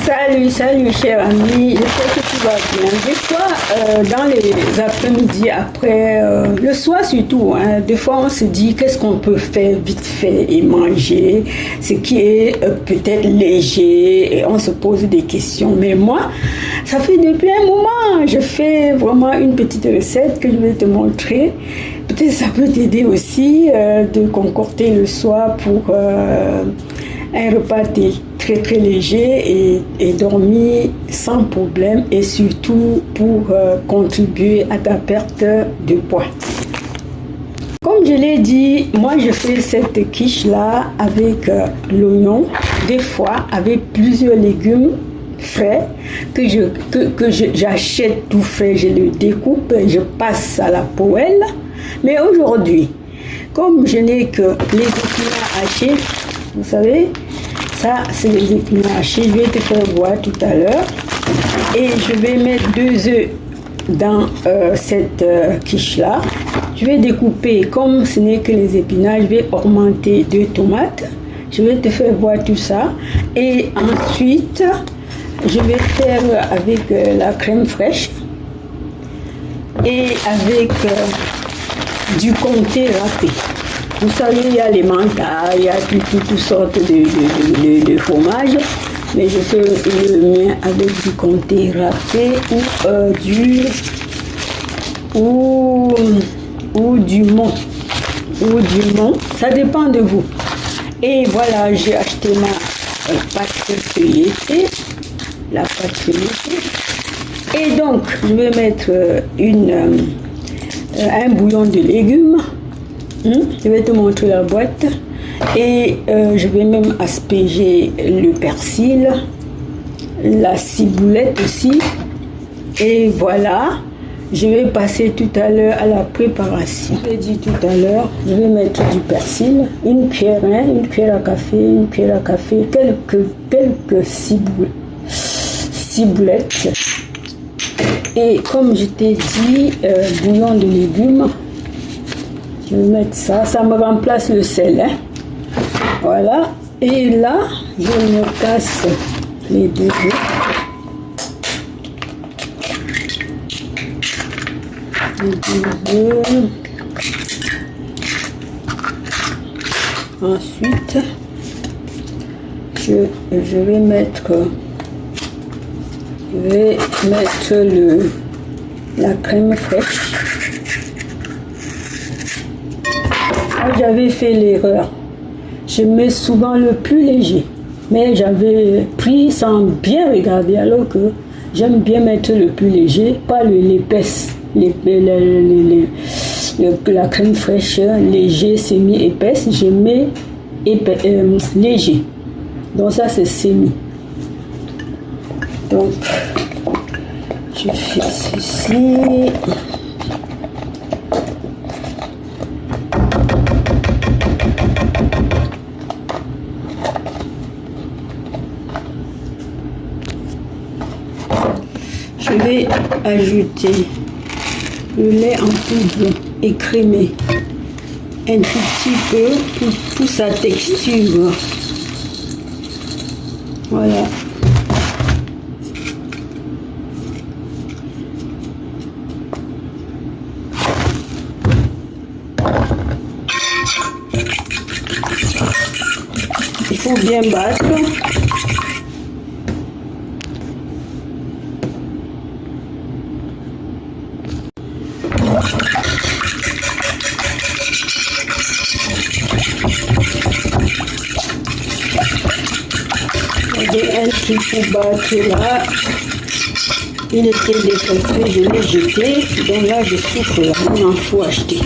Salut cher ami, j'espère que tu vas bien. Des fois, dans les après-midi, après, le soir surtout, hein, des fois on se dit qu'est-ce qu'on peut faire vite fait et manger, ce qui est peut-être léger, et on se pose des questions. Mais moi, ça fait depuis un moment, je fais vraiment une petite recette que je vais te montrer. Peut-être ça peut t'aider aussi de concocter le soir pour un repas très léger et dormir sans problème et surtout pour contribuer à ta perte de poids. Comme je l'ai dit, moi je fais cette quiche là avec l'oignon, des fois avec plusieurs légumes frais que j'achète tout frais, je le découpe, je passe à la poêle. Mais aujourd'hui, comme je n'ai que les épinards hachés, vous savez, ça c'est les épinards hachés, je vais te faire voir tout à l'heure. Et je vais mettre 2 œufs dans cette quiche là. Je vais découper, comme ce n'est que les épinards, je vais augmenter 2 tomates. Je vais te faire voir tout ça. Et ensuite, je vais faire avec la crème fraîche et avec du comté râpé. Vous savez, il y a les mantas, il y a toutes sortes de fromages, mais je fais le mien avec du comté râpé ou du mont. Ça dépend de vous. Et voilà, j'ai acheté ma pâte feuilletée, la pâte feuilletée. Et donc, je vais mettre un bouillon de légumes. Je vais te montrer la boîte. Et je vais même asperger le persil, la ciboulette aussi. Et voilà, je vais passer tout à l'heure à la préparation. Je l'ai dit tout à l'heure, je vais mettre du persil, une cuillère à café, quelques ciboulettes. Et comme je t'ai dit, bouillon de légumes, je vais mettre ça, ça me remplace le sel. Hein. Voilà, et là, je me casse les 2 œufs. Ensuite, je vais mettre la crème fraîche. J'avais fait l'erreur. Je mets souvent le plus léger, mais j'avais pris sans bien regarder, alors que j'aime bien mettre le plus léger, pas l'épaisse. La crème fraîche léger, semi-épaisse, je mets léger. Donc ça c'est semi. Donc je fais ceci. Je vais ajouter le lait en poudre écrémé un tout petit peu pour sa texture. Voilà. Il faut bien battre. J'ai un petit peu battu là, il était défait, je l'ai jeté, donc là je souffle, il en faut acheter.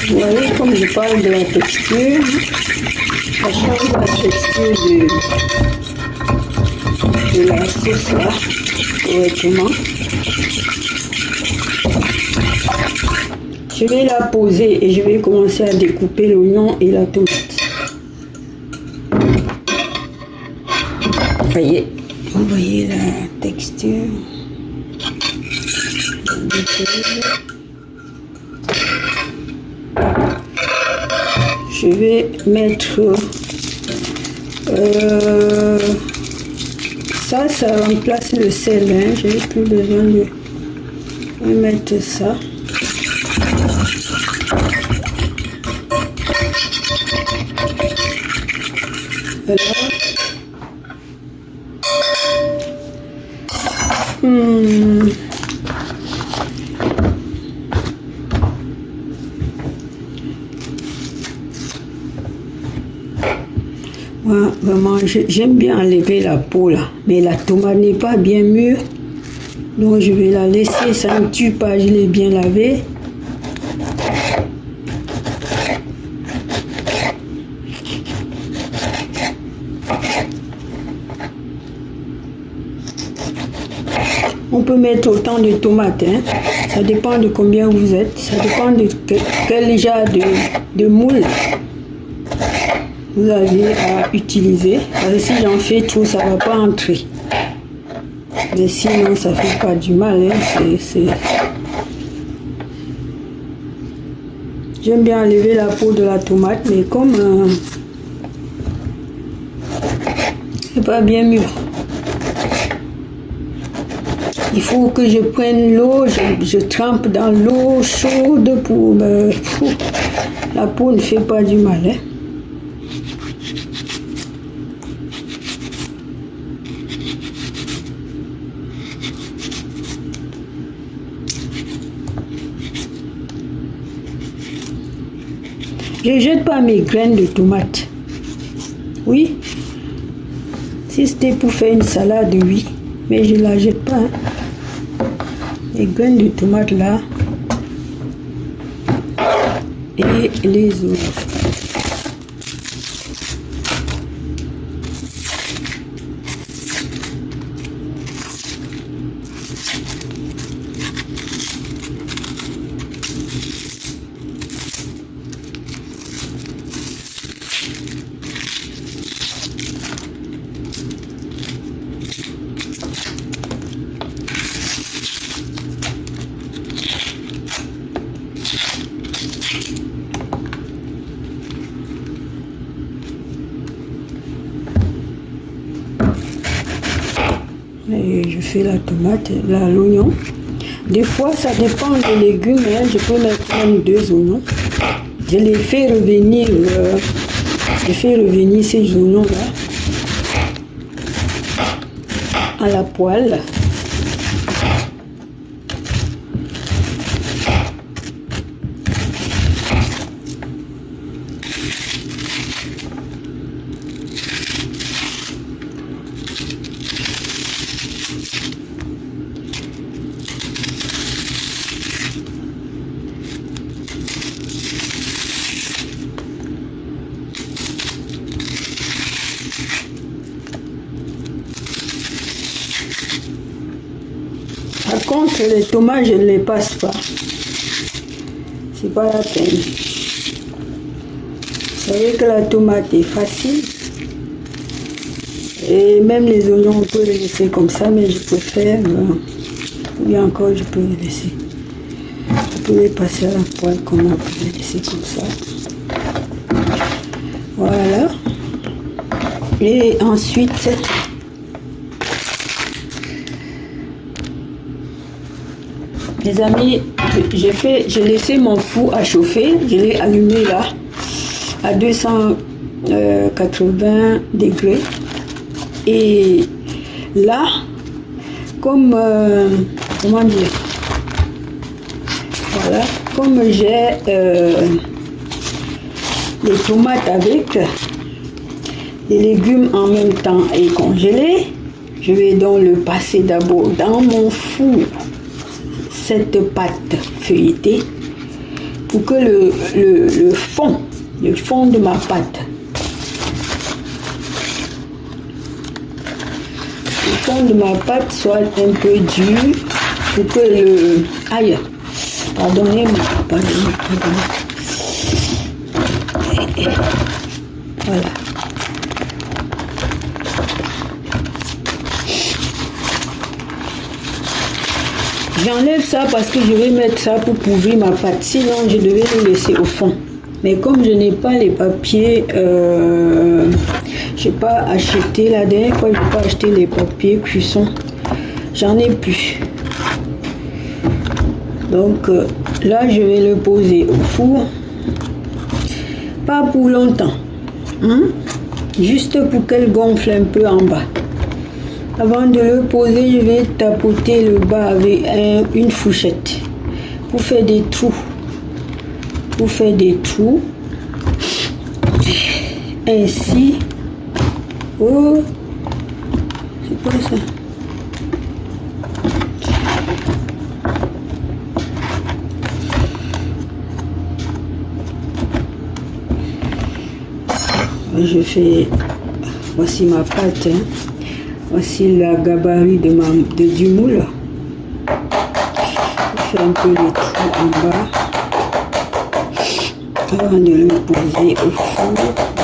Vous voyez, comme je parle de la texture, ça change la texture de la sauce là, correctement. Je vais la poser et je vais commencer à découper l'oignon et la tomate. Vous voyez la texture. Je vais mettre ça remplace le sel, hein. Je n'ai plus besoin de mettre ça. Voilà. Ouais, vraiment, j'aime bien enlever la peau là, mais la tomate n'est pas bien mûre, donc je vais la laisser, ça ne tue pas, je l'ai bien lavé. On peut mettre autant de tomates, hein. Ça dépend de combien vous êtes, ça dépend de quel genre de moule vous avez à utiliser. Parce que si j'en fais trop, ça ne va pas entrer. Mais sinon, ça ne fait pas du mal. Hein. J'aime bien enlever la peau de la tomate, mais comme c'est pas bien mûr. Il faut que je prenne l'eau, je trempe dans l'eau chaude pour... la peau ne fait pas du mal. Hein. Je ne jette pas mes graines de tomates. Oui. Si c'était pour faire une salade, oui. Mais je ne la jette pas. Hein. Les graines de tomates là. Et les autres. Et je fais la tomate, l'oignon. Des fois, ça dépend des légumes. Hein. Je peux mettre même 2 oignons. Je les fais revenir. Je fais revenir ces oignons-là à la poêle. Par contre, les tomates, je ne les passe pas. C'est pas la peine. Vous savez que la tomate est facile. Et même les oignons, on peut les laisser comme ça, mais je préfère. Oui, encore, je peux les laisser. Je peux les passer à la poêle comme on peut les laisser comme ça. Voilà. Et ensuite, les amis, j'ai laissé mon four à chauffer. Je l'ai allumé là à 280 degrés. Et là, comme comment dire, voilà, comme j'ai les tomates avec les légumes en même temps et congelés, je vais donc le passer d'abord dans mon four, cette pâte feuilletée, pour que le fond de ma pâte, soit un peu dur, pour que Pardonnez-moi, pardonnez-moi, pardonnez-moi. Voilà. J'enlève ça parce que je vais mettre ça pour couvrir ma pâte. Sinon, je devais le laisser au fond. Mais comme je n'ai pas les papiers, je n'ai pas acheté. La dernière fois, je n'ai pas acheté les papiers cuisson. J'en ai plus. Donc, là, je vais le poser au four. Pas pour longtemps. Juste pour qu'elle gonfle un peu en bas. Avant de le poser, je vais tapoter le bas avec une fourchette pour faire des trous. Pour faire des trous. Ainsi. Oh, c'est quoi ça? Je fais. Voici ma pâte. Voici la gabarit du moule. Je fais un peu les trous en bas avant de le poser au four.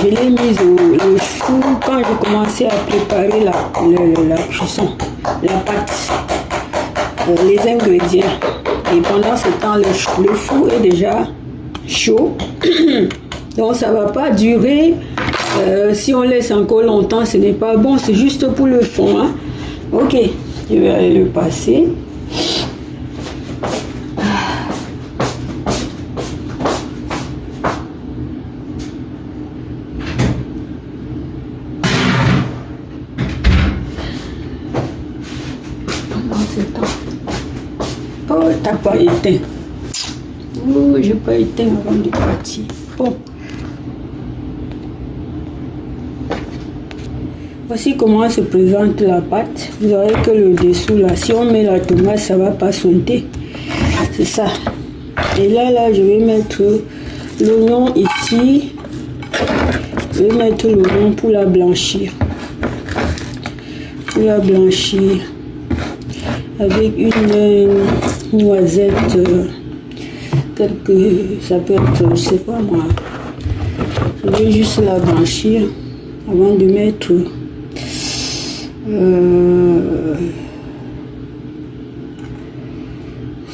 Je l'ai mise au four quand j'ai commencé à préparer la cuisson, la pâte, les ingrédients. Et pendant ce temps, le four est déjà chaud. Donc ça ne va pas durer. Si on laisse encore longtemps, ce n'est pas bon, c'est juste pour le fond. Hein? Ok, je vais aller le passer. Pendant ce temps. Oh, t'as pas éteint. Oh, j'ai pas éteint avant de partir. Bon. Voici comment se présente la pâte. Vous aurez que le dessous là. Si on met la tomate, ça va pas sauter. C'est ça. Et là, je vais mettre l'oignon ici. Je vais mettre l'oignon pour la blanchir. Pour la blanchir. Avec une noisette. Ça peut être, je sais pas moi. Je vais juste la blanchir avant de mettre.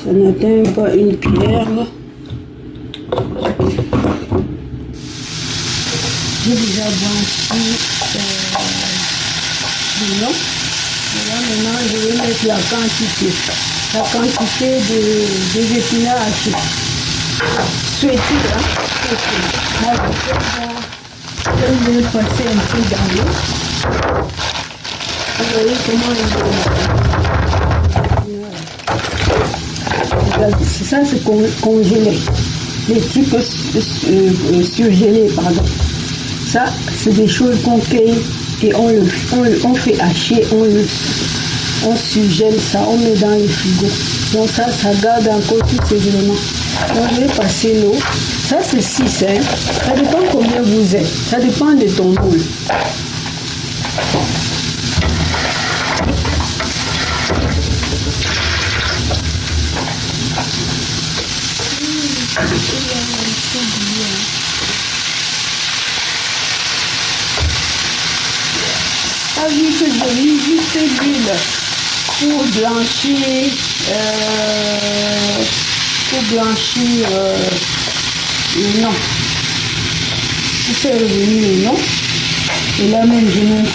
Ça n'atteint pas une cuillère. J'ai déjà blanchi l'oignon. Et là maintenant je vais mettre la quantité des épinards hachés. Souhaité, hein? Moi je vais passer un peu dans l'eau. Vous voyez comment c'est ça, c'est congelé. Les trucs surgelés, pardon. Ça, c'est des choses qu'on cueille et on fait hacher, on surgèle ça, on met dans le frigo. Donc ça garde encore tous ces éléments. Donc je vais passer l'eau. Ça, c'est 6, hein. Ça dépend combien vous êtes. Ça dépend de ton moule. Ah oui, que j'ai mis juste l'huile pour blanchir, le nom. C'est revenu le nom. Et là même, j'ai mis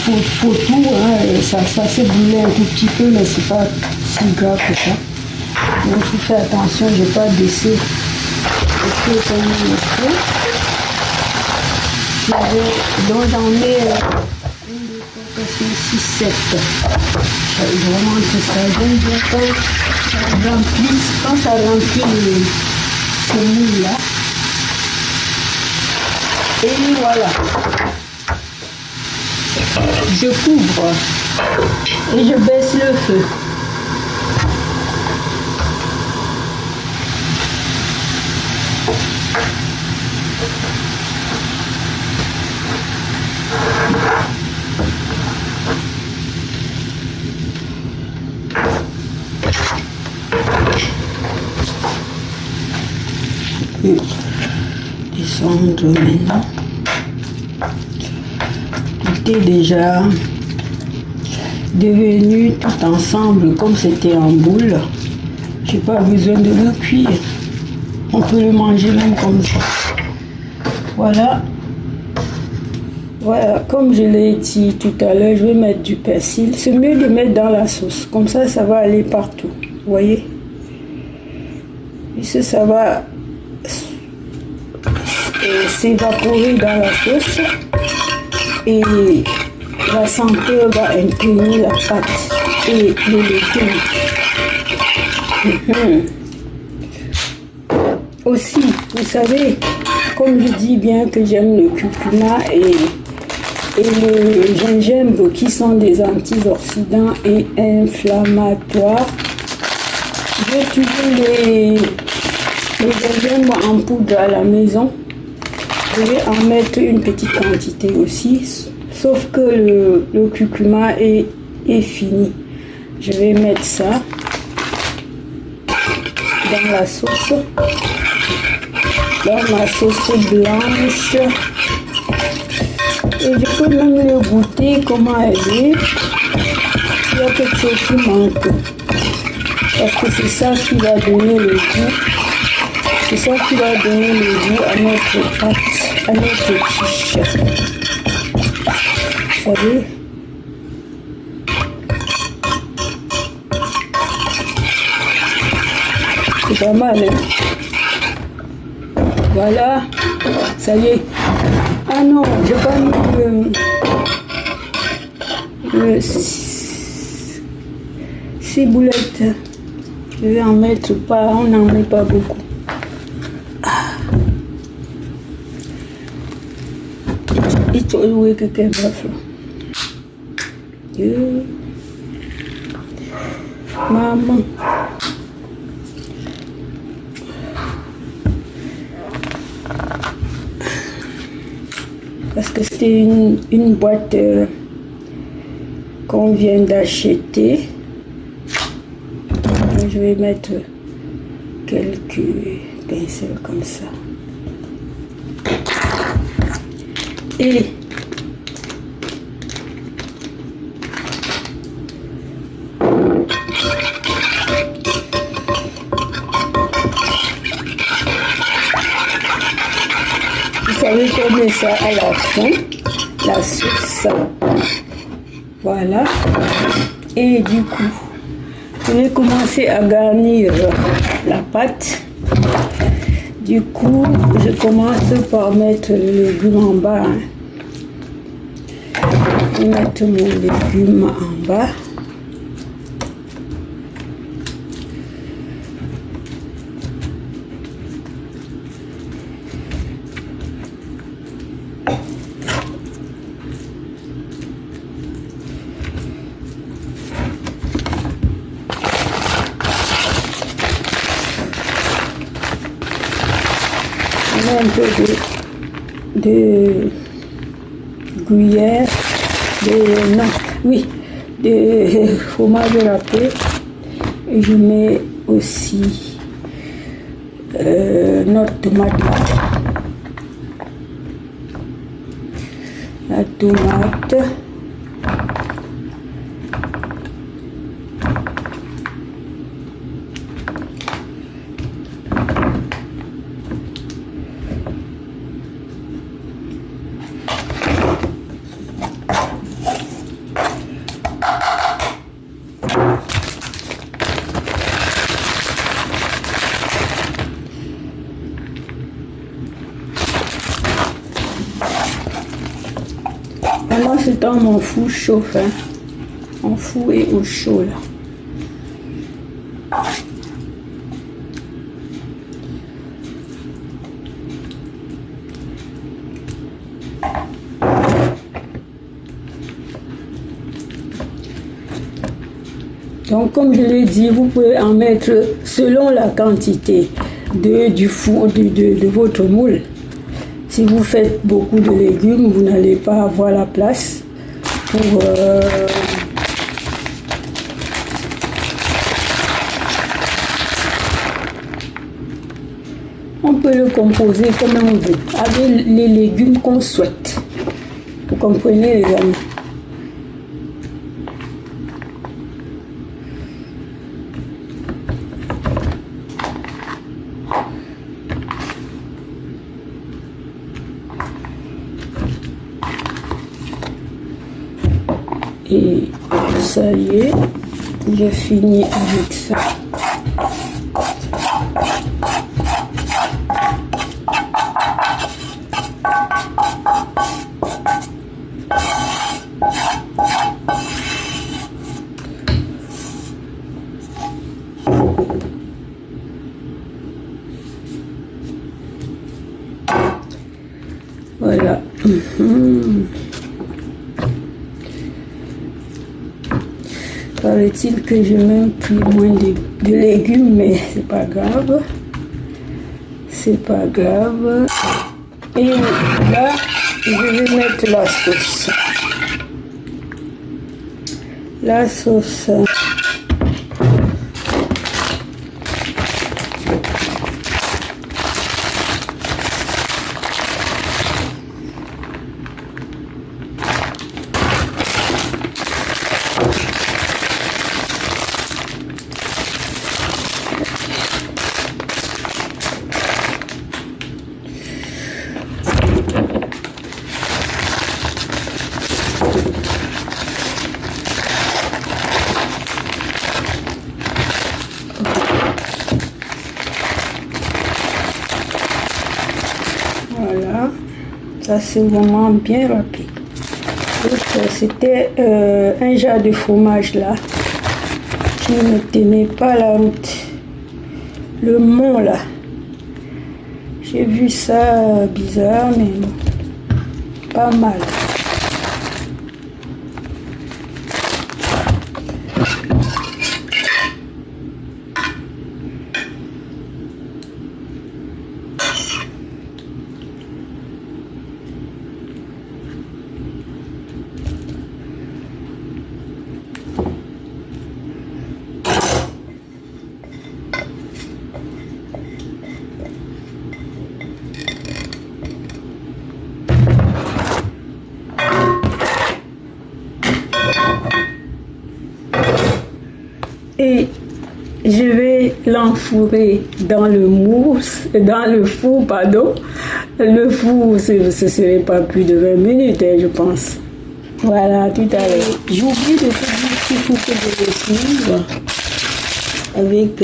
faut tout, hein, ça s'est brûlé un tout petit peu, mais c'est pas si grave que ça. Donc il faut faire attention, je n'ai pas baissé le feu comme il le faut. Donc j'en mets 1, 2, 3, 4, 5, 6, 7. Je remonte ça, j'aime bien quand ça remplit ce moule là. Et voilà. Je couvre et je baisse le feu. peu descendre maintenant. Tout est déjà devenu tout ensemble comme c'était en boule. J'ai pas besoin de le cuire. On peut le manger même comme ça. Voilà. Voilà, comme je l'ai dit tout à l'heure, je vais mettre du persil. C'est mieux de mettre dans la sauce. Comme ça va aller partout. Vous voyez? Et ça va s'évaporer dans la sauce. Et la senteur va imprégner la pâte et les légumes. Aussi, vous savez, comme je dis bien que j'aime le curcuma et le gingembre qui sont des antioxydants et inflammatoires, j'ai toujours les gingembre en poudre à la maison. Je vais en mettre une petite quantité aussi, sauf que le curcuma est fini. Je vais mettre ça dans la sauce, dans ma sauce blanche. Et je peux même le goûter comment elle est. Il y a quelque chose qui manque. Parce que c'est ça qui va donner le goût. C'est ça qui va donner le goût à notre pâte, à notre quiche. Vous savez? C'est pas mal, hein? Voilà, ça y est. Ah non, j'ai pas mis le ciboulette. Je vais en mettre pas, on n'en met pas beaucoup. Il faut jouer que quelqu'un va faire. Maman. Parce que c'est une boîte qu'on vient d'acheter. Je vais mettre quelques pincelles comme ça. Et vous savez qu'on met ça à la fin, la sauce. Voilà. Et du coup, je vais commencer à garnir la pâte. Du coup, je commence par mettre le légume en bas. Je vais mettre mon légume en bas. Un peu de gruyère, de fromage râpé. Et je mets aussi notre tomate là. La tomate. Pendant ce temps, mon four chauffe. Hein. Mon four est au chaud là. Donc, comme je l'ai dit, vous pouvez en mettre selon la quantité du four, de votre moule. Si vous faites beaucoup de légumes, vous n'allez pas avoir la place pour On peut le composer comme on veut, avec les légumes qu'on souhaite. Vous comprenez, les amis? Et ça y est, j'ai fini avec ça. Voilà. Paraît-il que je mets plus moins de légumes, mais c'est pas grave. C'est pas grave. Et là, je vais mettre la sauce. La sauce. Voilà, ça c'est vraiment bien rapide. C'était un jar de fromage là qui ne tenait pas la route. Le mont là, j'ai vu ça bizarre, mais non, pas mal. Et je vais l'enfourrer dans le four, pardon. Le four, ce ne serait pas plus de 20 minutes, je pense. Voilà, tout à l'heure. J'ai oublié de te dire qu'il faut que je le suive avec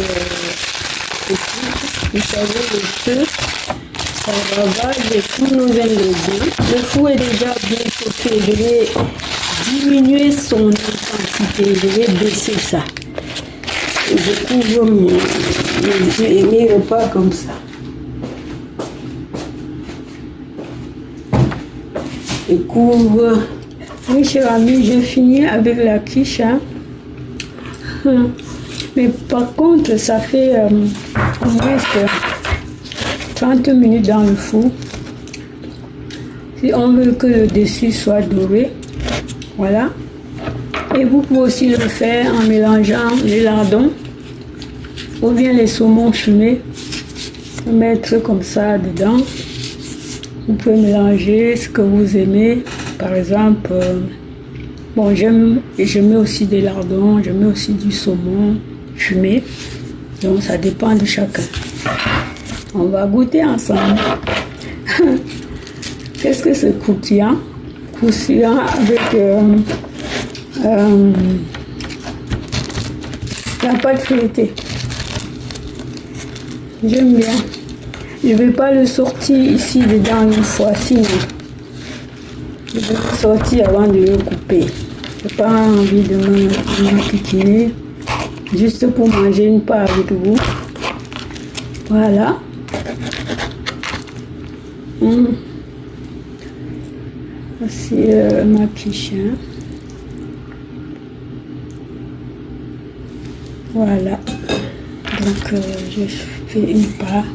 vous savez, le feu. Ça va avec tous nos ingrédients. Le four est déjà bien chauffé. Je vais diminuer son intensité. Je vais baisser ça. Et je couvre mes repas comme ça. Je couvre. Oui, chers amis, j'ai fini avec la quiche. Hein. Mais par contre, ça fait au moins 30 minutes dans le four. Si on veut que le dessus soit doré, voilà. Et vous pouvez aussi le faire en mélangeant les lardons ou bien les saumons fumés. Mettre comme ça dedans. Vous pouvez mélanger ce que vous aimez. Par exemple, bon, je mets aussi des lardons, je mets aussi du saumon fumé. Donc ça dépend de chacun. On va goûter ensemble. Qu'est-ce que c'est croustillant? Croustillant avec la pâte feuilletée. J'aime bien. Je ne vais pas le sortir ici dedans une fois, sinon je vais le sortir avant de le couper. Je n'ai pas envie de me piquiner, juste pour manger une part avec vous. Voilà. Voici ma quiche. Voilà. Donc je fais une part.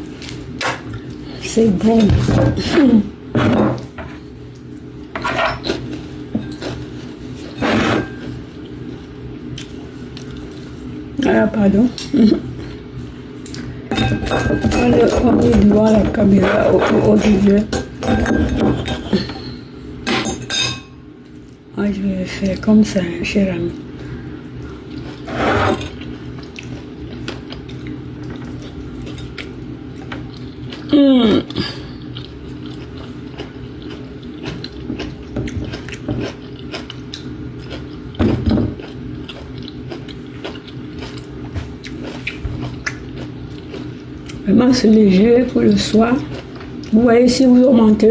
C'est bon. Ah, pardon. On est devant la caméra au début. Moi, je vais faire comme ça, cher ami. Vraiment, c'est léger pour le soir. Vous voyez, si vous augmentez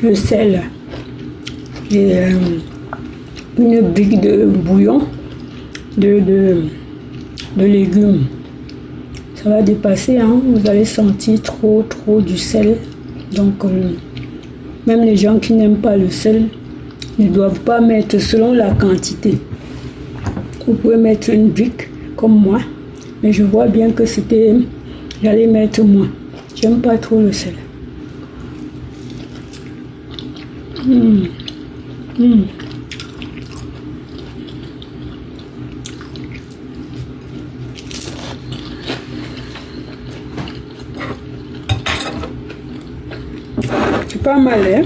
le sel et une brique de bouillon de légumes, ça va dépasser, hein? Vous allez sentir trop du sel. Donc, même les gens qui n'aiment pas le sel ne doivent pas mettre selon la quantité. Vous pouvez mettre une brique comme moi, mais je vois bien que c'était... J'allais mettre moins. J'aime pas trop le sel. C'est pas mal, hein?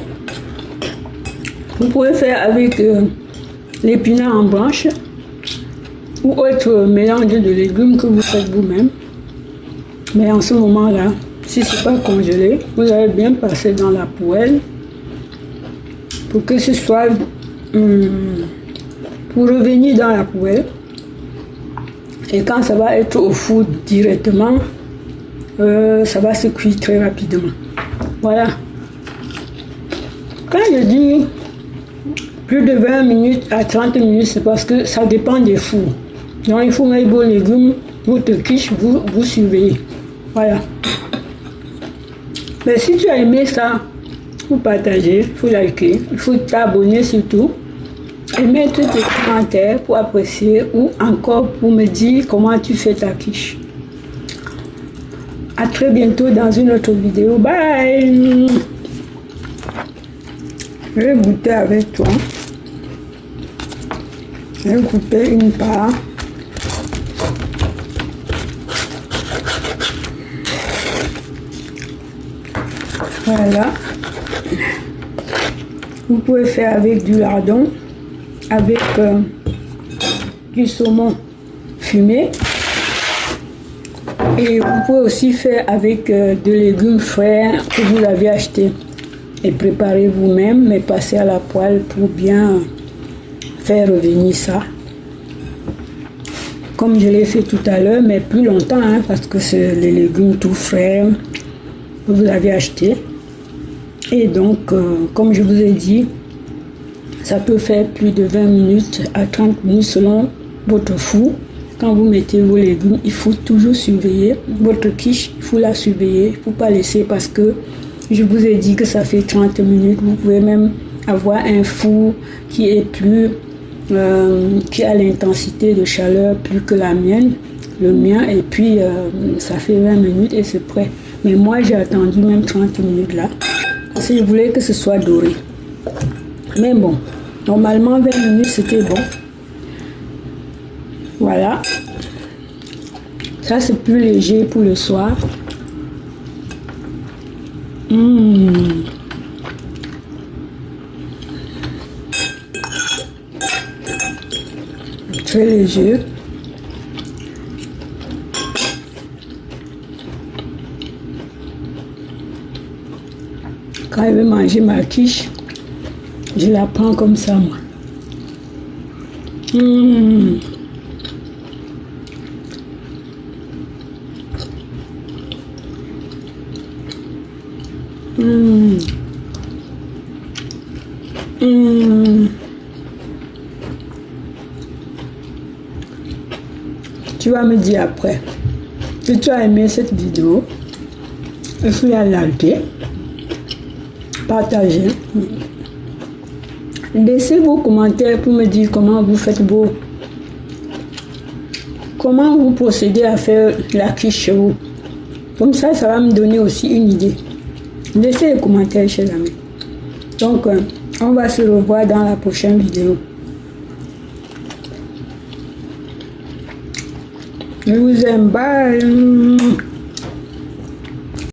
Vous pouvez faire avec l'épinard en branche ou autre mélange de légumes que vous faites vous-même. Mais en ce moment-là, si ce n'est pas congelé, vous allez bien passer dans la poêle pour que ce soit... pour revenir dans la poêle. Et quand ça va être au four directement, ça va se cuire très rapidement. Voilà. Quand je dis plus de 20 minutes à 30 minutes, c'est parce que ça dépend des fours. Donc il faut mettre vos légumes, votre quiche, vous surveillez. Voilà. Mais si tu as aimé ça, il faut partager, il faut liker, il faut t'abonner surtout et mettre tes commentaires pour apprécier ou encore pour me dire comment tu fais ta quiche. À très bientôt dans une autre vidéo. Bye! Je vais goûter avec toi. Je vais couper une part. Voilà. Vous pouvez faire avec du lardon, avec du saumon fumé. Et vous pouvez aussi faire avec des légumes frais que vous avez achetés et préparer vous-même, mais passer à la poêle pour bien faire revenir ça. Comme je l'ai fait tout à l'heure, mais plus longtemps, hein, parce que c'est les légumes tout frais que vous avez achetés. Et donc, comme je vous ai dit, ça peut faire plus de 20 minutes à 30 minutes selon votre four. Quand vous mettez vos légumes, il faut toujours surveiller. Votre quiche, il faut la surveiller. Il ne faut pas laisser parce que je vous ai dit que ça fait 30 minutes. Vous pouvez même avoir un four qui est plus, qui a l'intensité de chaleur plus que la mienne, le mien. Et puis, ça fait 20 minutes et c'est prêt. Mais moi, j'ai attendu même 30 minutes là. Parce que je voulais que ce soit doré. Mais bon, normalement 20 minutes c'était bon. Voilà. Ça c'est plus léger pour le soir. Très léger. Quand je vais manger ma quiche, je la prends comme ça, moi. Tu vas me dire après. Si tu as aimé cette vidéo, il faut la liker, partager. Laissez vos commentaires pour me dire comment vous faites comment vous procédez à faire la quiche chez vous. Comme ça, ça va me donner aussi une idée. Laissez les commentaires, chers amis. Donc, on va se revoir dans la prochaine vidéo. Je vous aime. Bye.